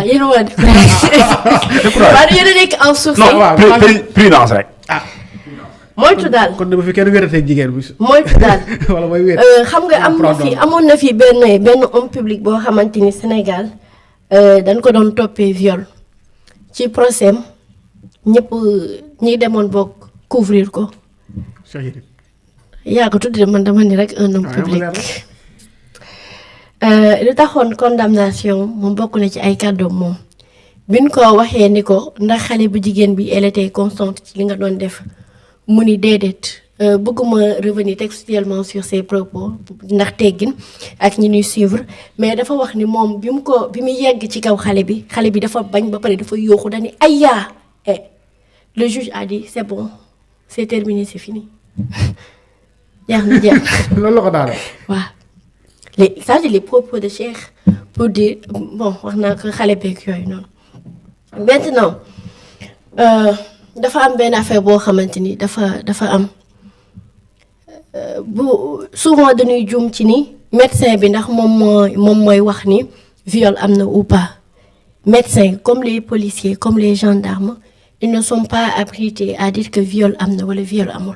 yéen a war a découragé. waaye yéen a nekk en souffle. non prudence rek. moytu daal kon bu fi kenn wératee jigéen bi. moytu daal. wala mooy wér. xam nga amoon na fi benn homme public boo xamante ni Sénégal dañ ko doon toppee viol ci procès am ñëpp ñi demoon bokk couvrir ko. yaa ko tuddee man dama ni rek un homme public. lu taxoon condamnation moom bokk na ci ay kàddoom moom biñ ko waxee ni ko ndax xale bu jigéen bi elle était constante ci li nga doon def mu ni déedéet bëgguma revenir textuellement sur ses propos ndax teggin ak ñi ñuy suivre mais dafa wax ni moom bi mu yegg ci kaw xale bi dafa bañ ba pare dafa yooxu dañu ay yaa le juge a dit c'est bon c'est terminé c'est fini jeex na jeex. loolu la ko daal. waaw les propos de Cheikh pour dire bon wax naa ko xale beeg yooyu noonu maintenant dafa am benn affaire boo xamante ni dafa am bu souvent dañuy juum ci ni médecin bi ndax moom mooy wax ni viol am na ou pas médecin comme les policiers comme les gendarmes ils ne sont pas habilités à dire que viol am na wala viol amul.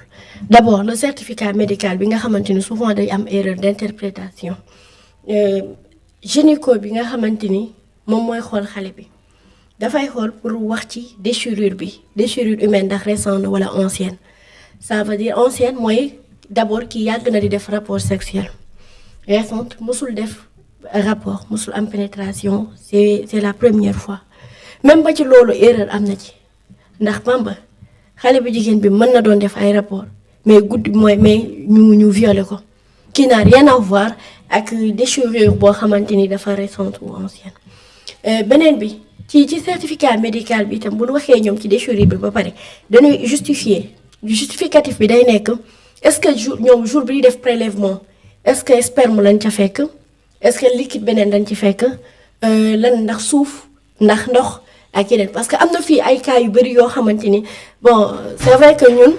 D'abord le certificat médical bi nga xamante ni souvent day am erreur d'interprétation gynéco bi nga xamante ni moom mooy xool xale bi dafay xool pour wax ci déchirure humaine ndax récente wala ancienne ça veut dire ancienne mooy d'abord ki yàgg na di def rapport sexuel récente musul def rapport musul am pénétration c'est la première fois même ba ci loolu erreur am na ci ndax Bamba xale bu jigéen bi mën na doon def ay rapport mais guddi mooy mais ñu violé ko qui n'a rien à voir ak déchirure boo xamante ni dafa récente ou ancienne beneen bi ci certificat médical bi itam bu ñu waxee ñoom ci déchirure bi ba pare dañuy justificatif bi day nekk est-ce que jour bi di def prélèvement est-ce que sperme lañ ca fekk est-ce que liquide beneen lañ ci fekk lan ndax suuf ndax ndox ak yeneen parce que am na fii ay cas yu bari yoo xamante ni bon c'est vrai que ñun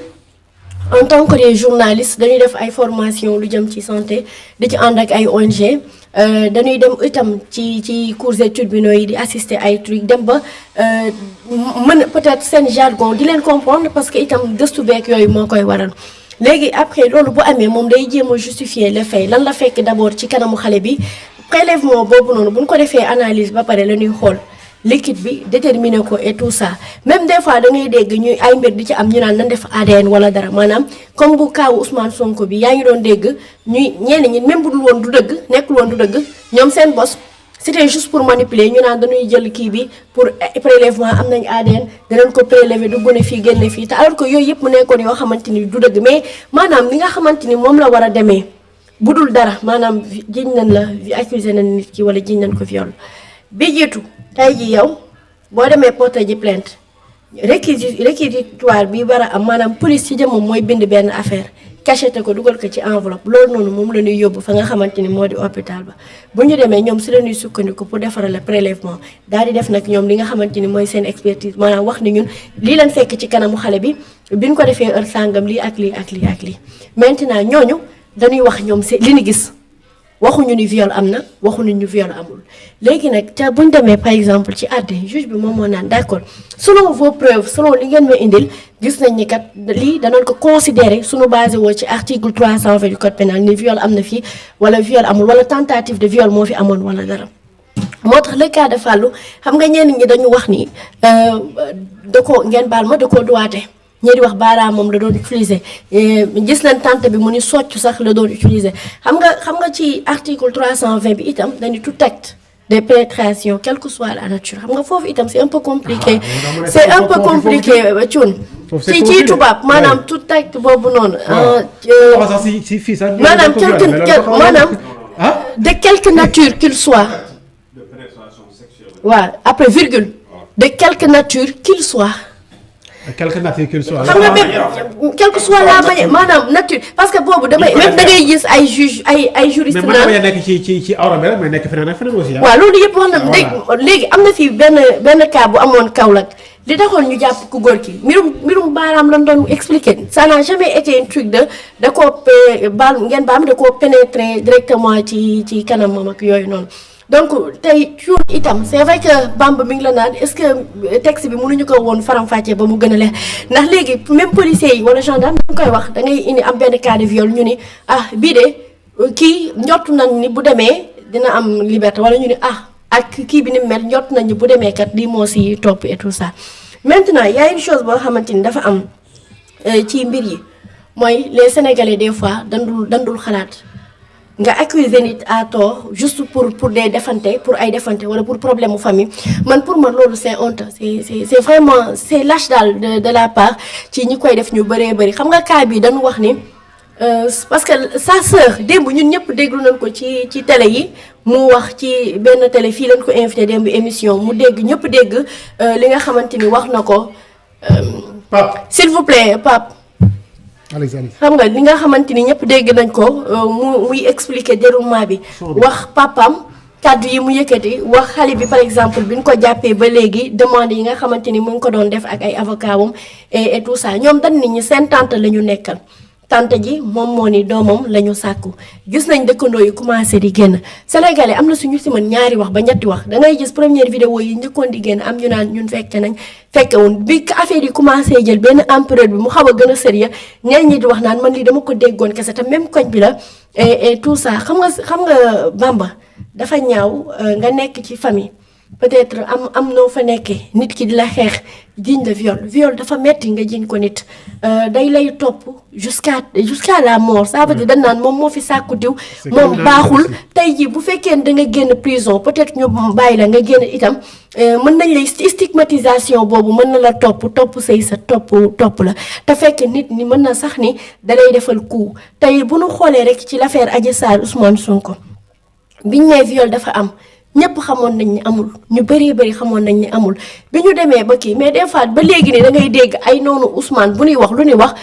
en tant que des journalistes dañuy def ay formation lu jëm ci santé di ci ànd ak ay ONG dañuy dem itam ci cours et tribunaux yi di assister ay trucs dem ba mën peut-être seen jargon di leen comprendre parce que itam gëstu beek yooyu moo koy waral léegi après loolu bu amee moom day jéem a justifier le fait lan la fekk d'abord ci kanamu xale bi prélèvement boobu noonu bu ñu ko defee analyse ba pare la ñuy xool liquide bi déterminer ko et tout ça même des fois da ngay dégg ñuy ay mbir di ci am ñu naan nan def ADN wala dara maanaam comme bu kaawu Ousmane Sonko bi yaa ngi doon dégg ñuy ñenn ñi même bu dul woon du dëgg nekkul woon du dëgg ñoom seen bos c'était juste pour manipuler ñu naan dañuy jël kii bi pour prélèvement am nañ ADN danañ ko prélever du gën a fii génne fii te alors que yooyu yëpp mu nekkoon yoo xamante ni du dëgg mais maanaam li nga xamante ni moom la war a demee bu dul dara maanaam jiñ nañ la accusé nañ nit ki wala jiñ nañ ko viol bi jiitu tey ji yow boo demee porter ji plainte réquisitoire bi war a am maanaam police ci jëmmam mooy bind benn affaire cacheté ko dugal ko ci enveloppe loolu noonu moom la ñuy yóbbu fa nga xamante ni moo di hôpital ba bu ñu demee ñoom si la ñuy sukkandiku pour defaral la prélèvement daal di def nag ñoom li nga xamante ni mooy seen expertise maanaam wax ni ñun lii lañ fekk ci kanamu xale bi biñ ko defee heure sàngam lii ak lii ak lii ak lii maintenant ñooñu dañuy wax ñoom si li ñu gis waxuñu ni viol am na waxuñu ni viol amul léegi nag te buñ demee par exemple ci àtte juge bi moom moo naan d'accord selon vos preuves selon li ngeen ma indil gis nañ ni kat lii danañ ko considérer suñu basé woo ci article 320 du code pénal ni viol am na fii wala viol amul wala tentative de viol moo fi amoon wala dara moo tax le cas de Fallou xam nga ñenn ñi dañu wax ni da ko ngeen baal ma da koo duwaate ñii di wax baaraam moom la doon utiliser gis nañ tante bi mu ni socc sax la doon utiliser xam nga ci article 320 bi itam dañu tout acte de pénétration quelle que soit la nature xam nga foofu itam c'est un peu compliqué c'est un peu compliqué Thioune ci tubaab maanaam tout acte boobu noonu maanaam maanaam de quelque nature qu'il soit waaw après virgule de quelque nature qu'il soit quelque nature qu'il soit. xam nga même quelle que soit la manière maanaam nature parce que boobu damay même da ngay gis ay juge ay juriste mais mën na nekk ci awra bi rek mais nekk feneen ak feneen aussi. waaw loolu yëpp wax na léegi am na fii benn cas bu amoon Kaolack li taxoon ñu jàpp ku góor ki mbirum baaraam lañ doon expliquer ça n'a jamais été un truc da koo baal ngeen baam da koo pénétrer directement ci kanamam ak yooyu noonu donc tey cuun itam c'est vrai que Bamba mi ngi la naan est-ce que texte bi mënuñu ko woon faram-fàccee ba mu gën a leer ndax léegi même policiers yi wala gendarme dañ koy wax da ngay indi am benn cas de viol ñu ni bii de kii njottu nañ ni bu demee dina am liberté wala ñu ni ak kii bi ni mel njott nañ ni bu demee kat lii moo si topp et tout ça maintenant y a une chose boo xamante ni dafa am ci mbir yi mooy les Sénégalais des fois dandul xalaat nga accuser nit à tort juste pour des defante pour ay defante wala pour problème mu famille man pour man loolu c'est honte c'est vraiment c'est lâche daal de la part ci ñi koy def ñu bëree bëri xam nga cas bi dañu wax ni parce que sa sœur démb ñun ñëpp déglu nañ ko ci télé yi mu wax ci benn télé fii lañ ko invité démb émission mu dégg ñëpp dégg li nga xamante ni wax na ko Pape s'il vous plaît Pape xam nga li nga xamante ni ñëpp dégg nañ ko muy expliquer déroulement bi wax papam kàddu yi mu yëkkati wax xale bi par exemple bi ñu ko jàppee ba léegi demande yi nga xamante ni mu ngi ko doon def ak ay avocat wam et tout ça ñoom dañ nit ñi seen tante la ñu nekkal tante ji moom moo ni doomam la ñu sàkku gis nañ dëkkandoo yi commencé di génn sénégalais am na suñu si mën ñaari wax ba ñetti wax dangay gis première vidéo yi njëkkoon di génn am ñu naan ñun fekkewun bi affaire yi commencé jël benn ampleur bi mu xaw a gën a sérieux ñenn ñi di wax naan man lii dama ko déggoon kese te même koñ bi la et tout ça xam nga Bamba dafa ñaaw nga nekk ci famille peut-être am noo fa nekkee nit ki di la xeex jiñ la viol dafa metti nga jiñ ko nit day lay topp jusqu'à la mort ça veut dire dañ naan moom moo fi sàkku diw moom baaxul tey jii bu fekkee ne da nga génn prison peut-être ñu bàyyi la nga génn itam mën nañ lay stigmatisation boobu mën na la topp say sa topp la te fekk nit ñi mën na sax ni dalay defal coup tey bu nu xoolee rek ci l'affaire Adji Sarr Ousmane Sonko biñ ne viol dafa am ñëpp xamoon nañ ni amul ñu bëri xamoon nañ ni amul bi ñu demee ba kii mais des fois ba léegi nii da ngay dégg ay noonu Ousmane bu ñuy wax lu ñuy wax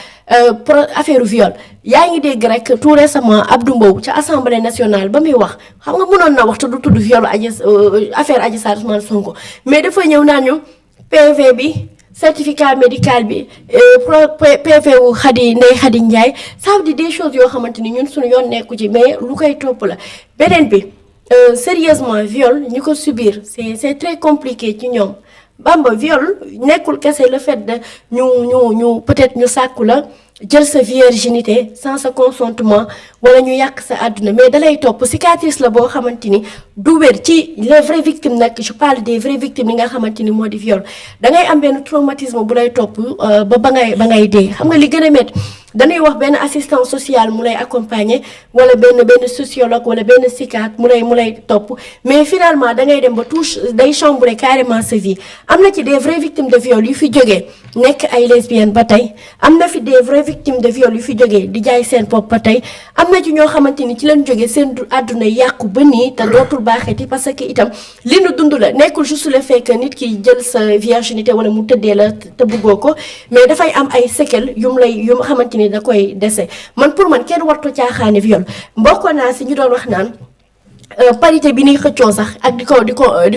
affaire viol yaa ngi dégg rek tout récemment Abdou Mbow ca assemblée nationale ba muy wax xam nga mënoon na wax te du tudd viol affaire Adji Sarr Ousmane Sonko mais dafa ñëw naan ñu PV bi certificat médical bi PV wu Ndeye Khady Ndiaye ça veut dire des choses yoo xamante ni ñun suñu yoon nekku ci mais lu koy topp la beneen bi. Sérieusement viol ñu ko subir c'est très compliqué ci ñoom Bamba viol nekkul kese le fait de ñu peut-être ñu sàkku la jël sa virginité sans sa consentement wala ñu yàq sa àdduna mais dalay topp cicatrice la boo xamante ni du wér ci les vraies victimes nag je parle des vraies victimes yi nga xamante ni moo di viol dangay am benn traumatisme bu lay topp ba ngay dee xam nga li gën a métti dañuy wax benn assistant social mu lay accompagner wala benn sociologue wala benn psychiatre mu lay topp mais finalement dangay dem ba day chambouler carrément sa vie am na ci des vraies victimes de viol yu fi jógee nekk ay lesbiennes ba tey am na fi des vraies victimes de viol yu fi jógee di jaay seen bopp ba tey am na ci ñoo xamante ni ci leen jógee seen àdduna yàqu ba nii te dootul baaxeeti parce que itam li nu dund la nekkul juste le fait que nit ki jël sa virginité wala mu tëddee la te bëggoo ko mais dafay am ay séquelles yu xamante ni da koy dese man pour man kenn wartu caaxaane viol mbokkoon naa si ñu doon wax naan parité bi ñuy xëccoo sax ak di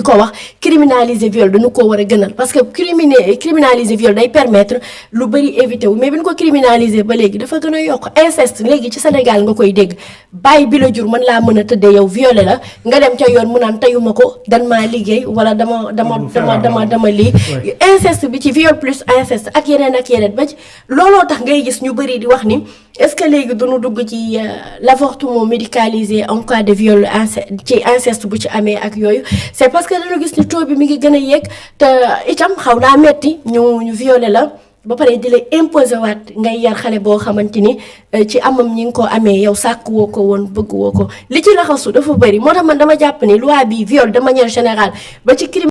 ko wax criminaliser viol dañu ko war a gënal parce que criminaliser viol day permettre lu bëri éviter wu mais bi ñu ko criminaliser ba léegi dafa gën a yokk inceste léegi ci Sénégal nga koy dégg bàyyi bi la jur mën laa mën a tëddee yow violé la nga dem ca yoon mu naan teyuma ko dan maa liggéey wala dama lii inceste bi ci viol plus inceste ak yeneen ba ci looloo tax ngay gis ñu bëri di wax ni est-ce que léegi duñu dugg ci l'avortement médicalisé en cas de viol ci inceste bu ci amee ak yooyu c'est parce que dañu gis ni taux bi mi ngi gën a yéeg te itam xaw naa metti ñu violé la ba pare di la imposer waat ngay yar xale boo xamante ni ci amam ñi ngi ko amee yow sàkk woo ko woon bëgg woo ko li ci laxasu dafa bëri moo tax man dama jàpp ni loi bi viol de manière générale ba ci crime